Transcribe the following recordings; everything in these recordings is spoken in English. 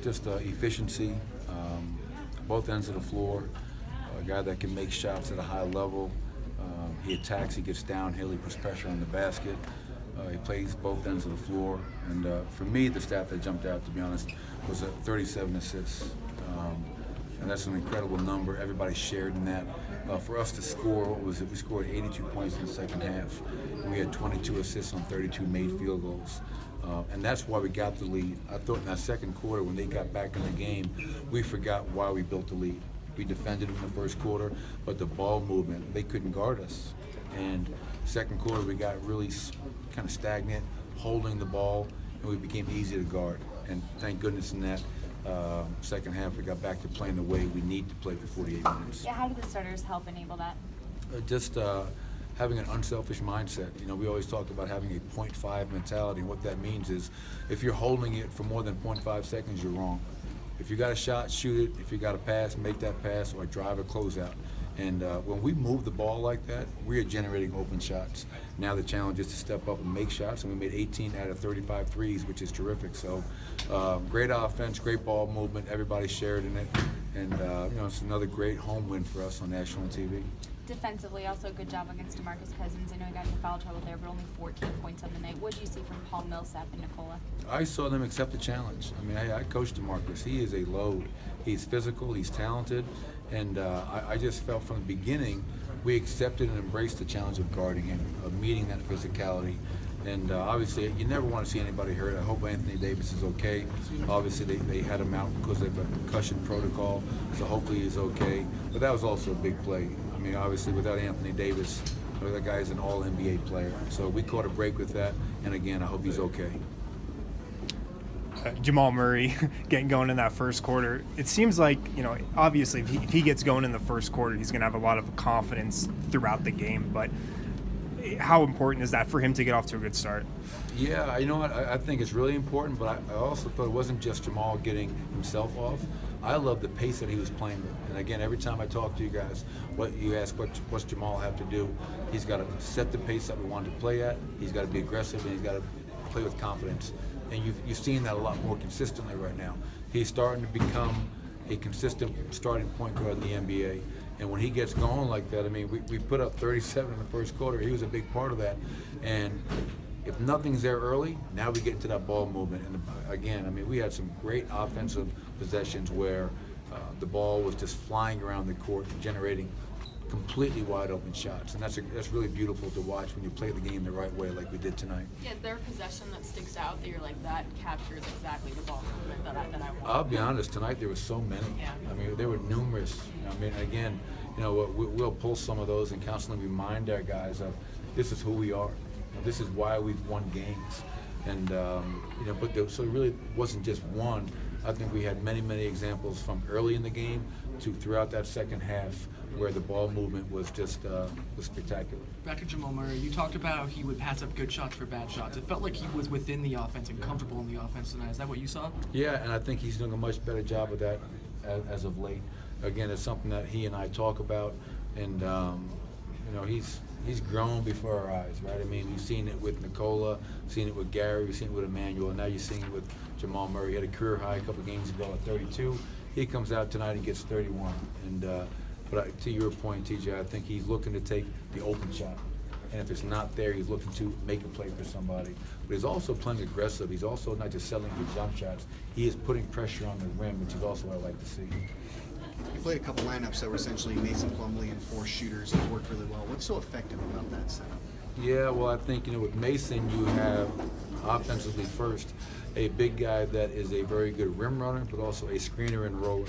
just efficiency, both ends of the floor. A guy that can make shots at a high level. He attacks, he gets downhill, he puts pressure on the basket. He plays both ends of the floor. And for me, the stat that jumped out, to be honest, was 37 assists. And that's an incredible number. Everybody shared in that. For us to score, what was it? We scored 82 points in the second half. We had 22 assists on 32 made field goals. And that's why we got the lead. I thought in that second quarter, when they got back in the game, we forgot why we built the lead. We defended in the first quarter, but the ball movement, they couldn't guard us. And second quarter, we got really kind of stagnant, holding the ball, and we became easy to guard. And thank goodness in that second half, we got back to playing the way we need to play for 48 minutes. Yeah, how do the starters help enable that? Just having an unselfish mindset. You know, we always talk about having a 0.5 mentality. And what that means is if you're holding it for more than 0.5 seconds, you're wrong. If you got a shot, shoot it. If you got a pass, make that pass or drive a closeout. And when we move the ball like that, we are generating open shots. Now the challenge is to step up and make shots, and we made 18 out of 35 threes, which is terrific. So great offense, great ball movement. Everybody shared in it. And it's another great home win for us on national TV. Defensively, also a good job against DeMarcus Cousins. I know he got into foul trouble there, but only 14 points on the night. What did you see from Paul Millsap and Nicola? I saw them accept the challenge. I mean, I coached DeMarcus. He is a load. He's physical, he's talented, and I just felt from the beginning we accepted and embraced the challenge of guarding him, of meeting that physicality. And obviously, you never want to see anybody hurt. I hope Anthony Davis is okay. Obviously, they had him out because of a concussion protocol, so hopefully he's okay. But that was also a big play. I mean, obviously, without Anthony Davis, that guy is an all-NBA player. So we caught a break with that, and again, I hope he's okay. Jamal Murray getting going in that first quarter. It seems like, obviously, if he gets going in the first quarter, he's going to have a lot of confidence throughout the game. But how important is that for him to get off to a good start? Yeah, you know what? I think it's really important, but I also thought it wasn't just Jamal getting himself off. I love the pace that he was playing with. And again, every time I talk to you guys, what's Jamal have to do? He's got to set the pace that we want to play at. He's got to be aggressive, and he's got to play with confidence. And you've seen that a lot more consistently right now. He's starting to become a consistent starting point guard in the NBA. And when he gets going like that, I mean, we put up 37 in the first quarter. He was a big part of that. And if nothing's there early, now we get into that ball movement. And again, I mean, we had some great offensive possessions where the ball was just flying around the court and generating completely wide open shots, and that's really beautiful to watch when you play the game the right way like we did tonight. Yeah, is there a possession that sticks out that you're like, that captures exactly the ball movement that I want? I'll be honest, tonight there were so many. Yeah. I mean, there were numerous. I mean, again, we'll pull some of those and constantly remind our guys of this is who we are. This is why we've won games. And so it really wasn't just one. I think we had many examples from early in the game to throughout that second half where the ball movement was just was spectacular. Back to Jamal Murray, you talked about how he would pass up good shots for bad shots. It felt like he was within the offense and comfortable in the offense tonight. Is that what you saw? Yeah, and I think he's doing a much better job of that as of late. Again, it's something that he and I talk about, and he's grown before our eyes, right? I mean, we've seen it with Nicola, seen it with Gary, we've seen it with Emmanuel, and now you're seeing it with Jamal Murray. He had a career high a couple games ago at 32. He comes out tonight and gets 31. And but to your point, TJ, I think he's looking to take the open shot. And if it's not there, he's looking to make a play for somebody. But he's also playing aggressive. He's also not just settling for jump shots. He is putting pressure on the rim, which is also what I like to see. You played a couple lineups that were essentially Mason Plumlee and 4 shooters that worked really well. What's so effective about that setup? Yeah, well, I think, with Mason, you have offensively first a big guy that is a very good rim runner, but also a screener and roller.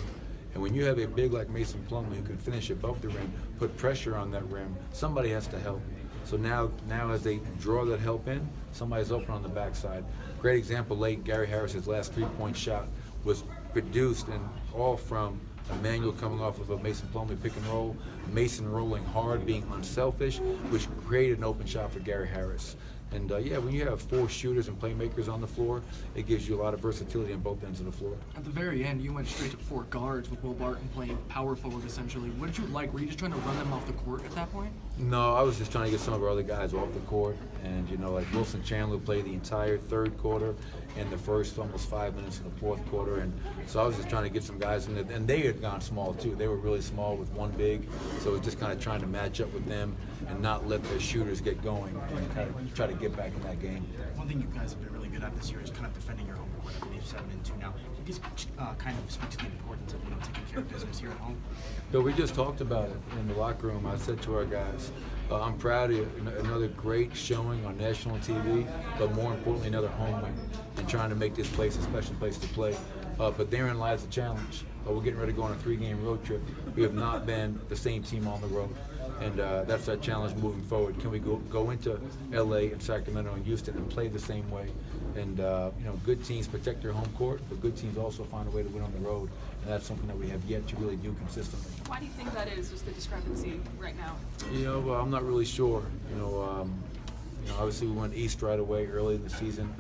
And when you have a big like Mason Plumlee who can finish above the rim, put pressure on that rim, somebody has to help. So now as they draw that help in, somebody's open on the backside. Great example late, Gary Harris's last 3-point shot was produced and all from Emmanuel coming off of a Mason Plumlee pick and roll, Mason rolling hard, being unselfish, which created an open shot for Gary Harris. And when you have 4 shooters and playmakers on the floor, it gives you a lot of versatility on both ends of the floor. At the very end, you went straight to 4 guards with Will Barton playing power forward essentially. What did you like? Were you just trying to run them off the court at that point? No, I was just trying to get some of our other guys off the court. And, like Wilson Chandler played the entire third quarter. in the first almost 5 minutes of the fourth quarter. And so I was just trying to get some guys in there. And they had gone small too. They were really small with one big. So it was just kind of trying to match up with them and not let their shooters get going and kind of try to get back in that game. One thing you guys have been really good at this year is kind of defending your home court. I believe 7-2 now. Can you just kind of speak to the importance of taking care of business here at home? But we just talked about it in the locker room. I said to our guys, I'm proud of you. Another great showing on national TV, but more importantly, another home win and trying to make this place a special place to play. But therein lies the challenge. We're getting ready to go on a 3-game road trip. We have not been the same team on the road. And that's our challenge moving forward. Can we go into LA and Sacramento and Houston and play the same way? And good teams protect their home court, but good teams also find a way to win on the road. And that's something that we have yet to really do consistently. Why do you think that is, just the discrepancy right now? I'm not really sure. Obviously we went east right away early in the season.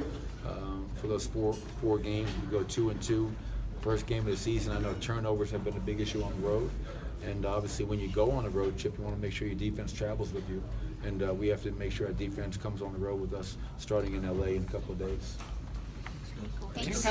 For those four games, we go 2-2. First game of the season, I know turnovers have been a big issue on the road. And obviously when you go on a road trip, you want to make sure your defense travels with you. And we have to make sure our defense comes on the road with us starting in LA in a couple of days. Thanks.